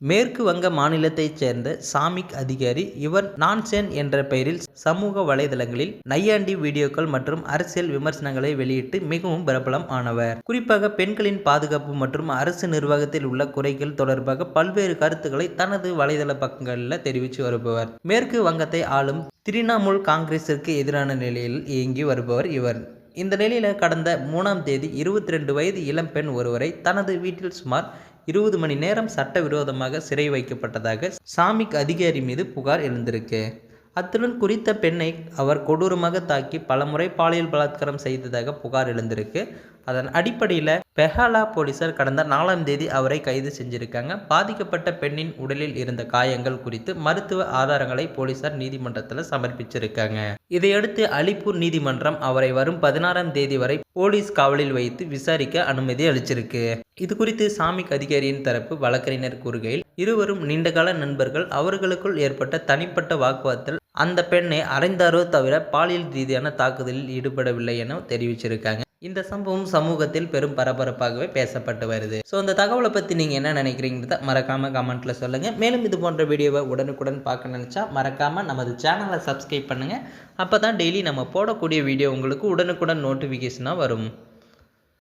மேற்கு வங்க மாநிலத்தைச் சேர்ந்த சாமிக் அதிகாரி இவர் நான்சென் என்ற பெயரில் சமூக வலைதளங்களில் நையாண்டி வீடியோக்கள் மற்றும் அரசியல் விமர்சனங்களை வெளியிட்டு மிகவும் பிரபலம் ஆனவர். குறிப்பாக பெண்களின் பாதுகாப்பு மற்றும் அரசு நிர்வாகத்தில் உள்ள குறைகள் தொடர்பாக பல்வேறு கருத்துக்களை தனது வலைதள பக்கங்களில் தெரிவித்து வருபவர். மேற்கு வங்கத்தை ஆளும் திரிணாமுல் காங்கிரசிற்கு எதிரான நிலையில் இயங்கி வருபவர் இவர். இந்த நிலையில கடந்த 3ஆம் தேதி 22 வயது இளம்பெண் ஒருவரை தனது வீட்டில் சுமார் 20 மணி நேரம் சட்டவிரோதமாக சிறை வைக்கப்பட்டதாக சாமிக் அதிகாரி மீது புகார் எழுந்திருக்கு. அத்துடன் குறித்த பெண்ணை அவர் கொடூரமாக தாக்கி பலமுறை பாலியல் பலாத்காரம் செய்ததாக புகார் எழுந்திருக்கு. அதன் அடிப்படையில் பெஹாலா போலீசார் கடந்த 4ஆம் தேதி அவரை கைது செஞ்சிருக்காங்க. பாதிக்கப்பட்ட பெண்ணின் உடலில் இருந்த காயங்கள் குறித்து மருத்துவ ஆதாரங்களை போலீசார் நீதிமன்றத்தில் சமர்ப்பிச்சிருக்காங்க. இதையடுத்து அலிப்பூர் நீதிமன்றம் அவரை வரும் 16ஆம் தேதி வரை போலீஸ் காவலில் வைத்து விசாரிக்க அனுமதி அளிச்சிருக்கு. இது குறித்து சாமிக் அதிகாரியின் தரப்பு வழக்கறிஞர் கூறுகையில், இருவரும் நீண்டகால நண்பர்கள். அவர்களுக்குள் ஏற்பட்ட தனிப்பட்ட வாக்குவாதத்தில் அந்த பெண்ணை அறைந்தாரோ தவிர பாலியல் ரீதியான தாக்குதலில் ஈடுபடவில்லை என தெரிவிச்சிருக்காங்க. இந்த சம்பவம் சமூகத்தில் பெரும் பரபரப்பாகவே பேசப்பட்டு வருது. ஸோ அந்த தகவலை பற்றி நீங்கள் என்ன நினைக்கிறீங்கிறத மறக்காமல் கமெண்ட்டில் சொல்லுங்கள். மேலும் இது போன்ற வீடியோவை உடனுக்குடன் பார்க்க நினச்சா மறக்காமல் நமது சேனலை சப்ஸ்கிரைப் பண்ணுங்கள். அப்போ தான் டெய்லி நம்ம போடக்கூடிய வீடியோ உங்களுக்கு உடனுக்குடன் நோட்டிஃபிகேஷனாக வரும்.